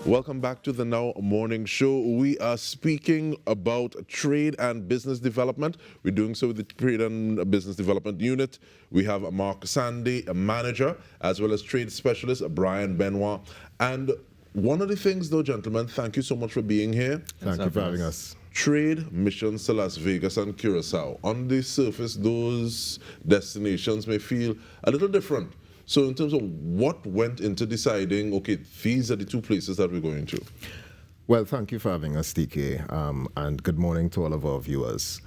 Welcome back to the Now Morning Show. We are speaking about trade and business development. We're doing so with the Trade and Business Development Unit. We have Marc Sandy, a manager, as well as trade specialist, Brian Benoit. And one of the things, though, gentlemen, thank you so much for being here. Thank you for having us. Trade missions to Las Vegas and Curaçao. On the surface, those destinations may feel a little different. So in terms of what went into deciding, okay, these are the two places that we're going to? Well, thank you for having us, TK, and good morning to all of our viewers.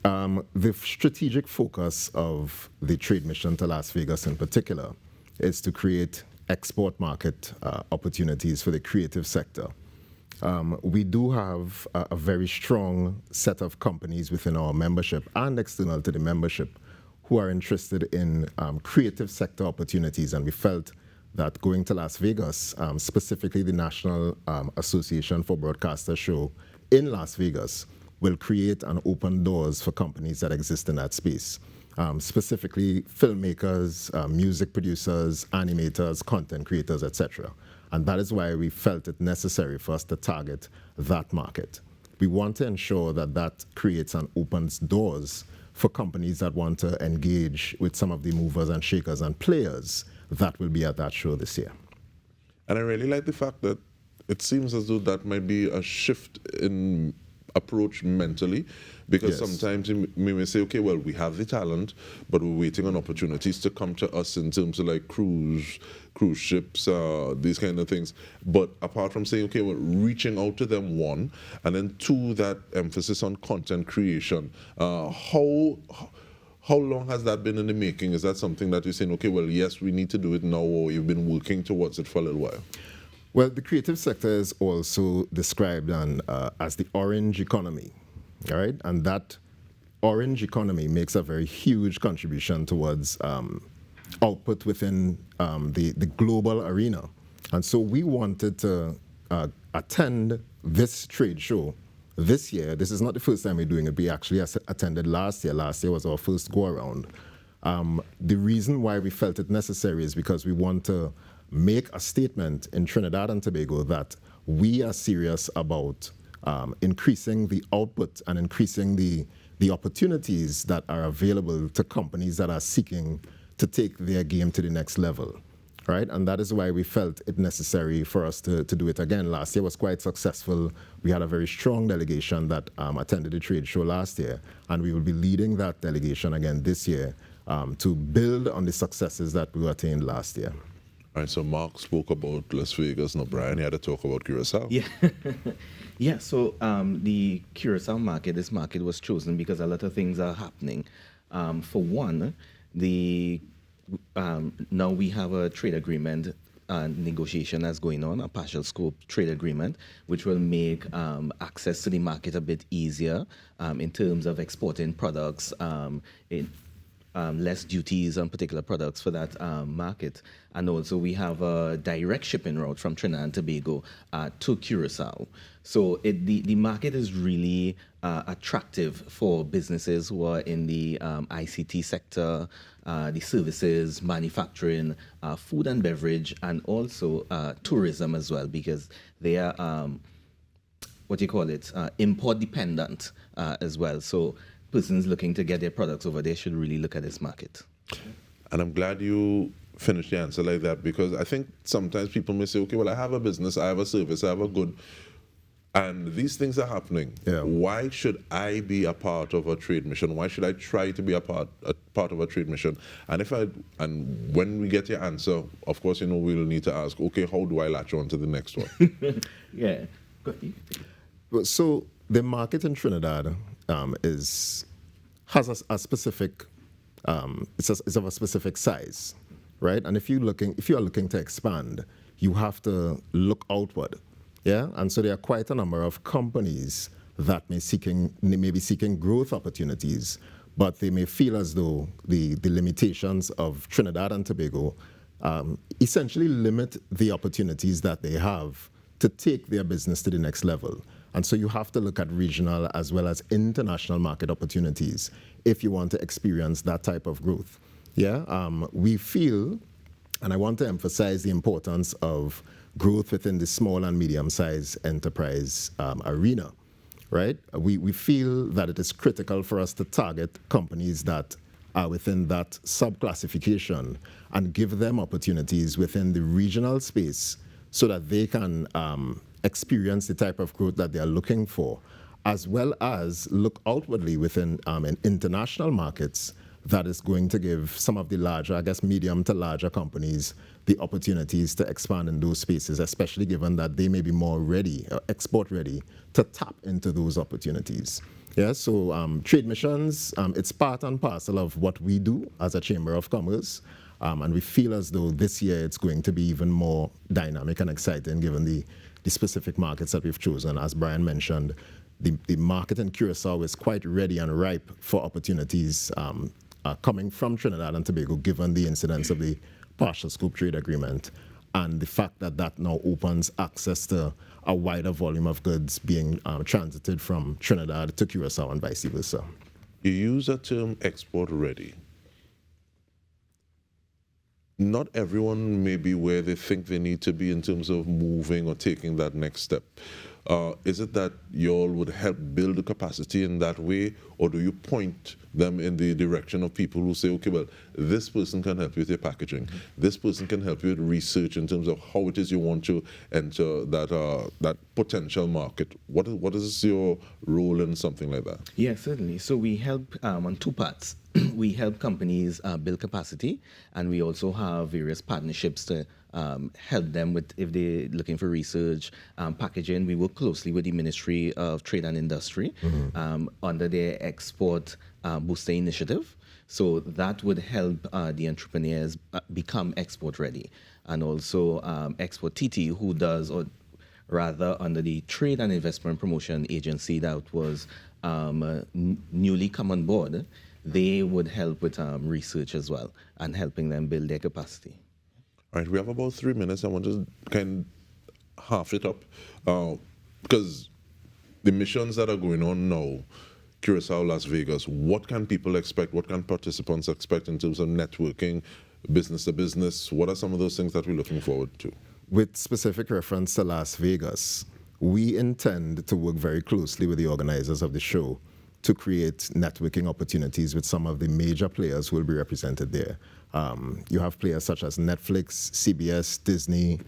The strategic focus of the trade mission to Las Vegas in particular is to create export market opportunities for the creative sector. We do have a very strong set of companies within our membership and external to the membership who are interested in creative sector opportunities, and we felt that going to Las Vegas, specifically the National Association for Broadcasters show in Las Vegas, will create and open doors for companies that exist in that space, specifically filmmakers, music producers, animators, content creators, etc. And that is why we felt it necessary for us to target that market. We want to ensure that that creates and opens doors for companies that want to engage with some of the movers and shakers and players that will be at that show this year. And I really like the fact that it seems as though that might be a shift in approach mentally, because sometimes we may say, okay, well, we have the talent, but we're waiting on opportunities to come to us in terms of like cruise ships, these kind of things. But apart from saying, okay, well, reaching out to them, one, and then two, that emphasis on content creation. How long has that been in the making? Is that something that you're saying, okay, well, yes, we need to do it now, or you've been working towards it for a little while? Well, the creative sector is also described as the orange economy, all right? And that orange economy makes a very huge contribution towards output within the global arena. And so we wanted to attend this trade show this year. This is not the first time we're doing it. We actually attended last year. Last year was our first go-around. The reason why we felt it necessary is because we want to make a statement in Trinidad and Tobago that we are serious about increasing the output and increasing the opportunities that are available to companies that are seeking to take their game to the next level, right? And that is why we felt it necessary for us to do it again. Last year was quite successful. We had a very strong delegation that attended the trade show last year, and we will be leading that delegation again this year to build on the successes that we attained last year. All right, so Marc spoke about Las Vegas. Now, Brian, you had to talk about Curaçao. Yeah. Yeah, so the Curaçao market, this market was chosen because a lot of things are happening. For one, now we have a trade agreement negotiation that's going on, a partial scope trade agreement, which will make access to the market a bit easier in terms of exporting products, less duties on particular products for that market. And also we have a direct shipping route from Trinidad and Tobago to Curaçao. So the market is really attractive for businesses who are in the ICT sector, the services, manufacturing, food and beverage, and also tourism as well, because they are, import dependent as well. So persons looking to get their products over there should really look at this market. And I'm glad you finished the answer like that, because I think sometimes people may say, okay, well, I have a business, I have a service, I have a good, and these things are happening. Yeah. Why should I be a part of a trade mission? Why should I try to be a part of a trade mission? And when we get your answer, of course, we'll need to ask, okay, how do I latch on to the next one? Yeah. Go ahead. So the market in Trinidad has a specific, it's of a specific size, right? And if you are looking to expand, you have to look outward, yeah. And so there are quite a number of companies that may be seeking growth opportunities, but they may feel as though the limitations of Trinidad and Tobago essentially limit the opportunities that they have to take their business to the next level. And so you have to look at regional as well as international market opportunities if you want to experience that type of growth. Yeah, we feel, and I want to emphasize the importance of growth within the small and medium-sized enterprise arena, right? We feel that it is critical for us to target companies that are within that subclassification and give them opportunities within the regional space so that they can experience the type of growth that they are looking for, as well as look outwardly within in international markets that is going to give some of the larger, I guess, medium to larger companies the opportunities to expand in those spaces, especially given that they may be more ready, export ready, to tap into those opportunities. Yeah, so trade missions, it's part and parcel of what we do as a Chamber of Commerce. And we feel as though this year it's going to be even more dynamic and exciting given the specific markets that we've chosen. As Brian mentioned, the market in Curacao is quite ready and ripe for opportunities coming from Trinidad and Tobago, given the incidence of the partial scope trade agreement and the fact that that now opens access to a wider volume of goods being transited from Trinidad to Curacao and vice versa. You use the term export ready. Not everyone may be where they think they need to be in terms of moving or taking that next step. Is it that you all would help build the capacity in that way, or do you point them in the direction of people who say, okay, well, this person can help you with your packaging. This person can help you with research in terms of how it is you want to enter that potential market. What is your role in something like that? Yeah, certainly. So we help on two parts. We help companies build capacity, and we also have various partnerships to help them with if they're looking for research, packaging. We work closely with the Ministry of Trade and Industry under their Export Booster Initiative. So that would help the entrepreneurs become export ready. And also Export TT, who does, or rather under the Trade and Investment Promotion Agency that was newly come on board, they would help with research as well and helping them build their capacity. All right, we have about 3 minutes. I want to kind of half it up because the missions that are going on now, Curacao, Las Vegas, what can people expect? What can participants expect in terms of networking, business to business? What are some of those things that we're looking forward to? With specific reference to Las Vegas, we intend to work very closely with the organizers of the show to create networking opportunities with some of the major players who will be represented there. You have players such as Netflix, CBS, Disney,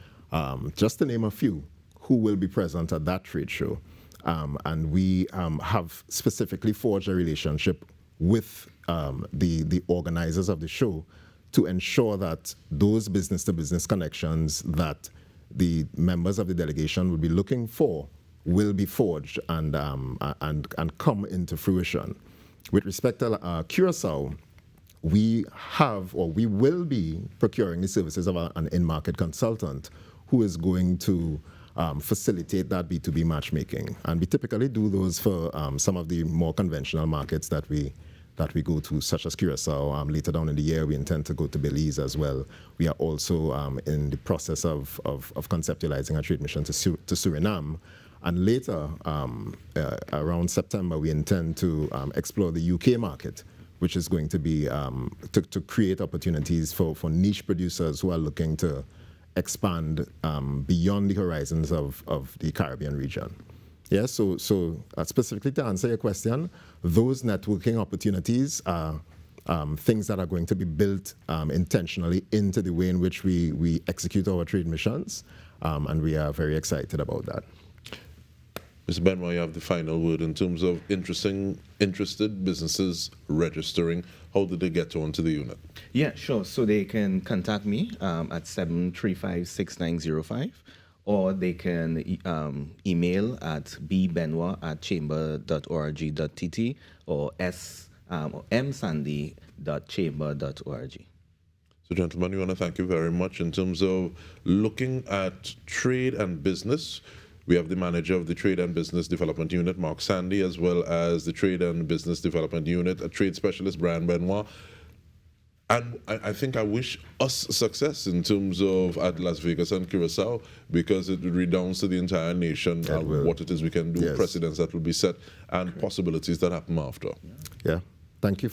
just to name a few, who will be present at that trade show. And we have specifically forged a relationship with the organizers of the show to ensure that those business-to-business connections that the members of the delegation will be looking for will be forged and come into fruition. With respect to Curacao, we have, or we will be procuring the services of an in-market consultant who is going to facilitate that B2B matchmaking. And we typically do those for some of the more conventional markets that we go to, such as Curacao. Later down in the year, we intend to go to Belize as well. We are also in the process of conceptualizing a trade mission to Suriname. And later, around September, we intend to explore the UK market, which is going to be to create opportunities for niche producers who are looking to expand beyond the horizons of the Caribbean region. Yeah, so specifically to answer your question, those networking opportunities are things that are going to be built intentionally into the way in which we execute our trade missions, and we are very excited about that. Mr. Benoit, you have the final word in terms of interested businesses registering. How did they get onto the unit? Yeah, sure. So they can contact me at 735-6905, or they can email at bbenoit@chamber.org.tt or msandy.chamber.org. So, gentlemen, we want to thank you very much in terms of looking at trade and business. We have the manager of the Trade and Business Development Unit, Marc Sandy, as well as the Trade and Business Development Unit, a trade specialist, Brian Benoit. And I think I wish us success in terms of at Las Vegas and Curaçao, because it redounds to the entire nation what it is we can do, precedents that will be set, and possibilities that happen after. Yeah. Thank you.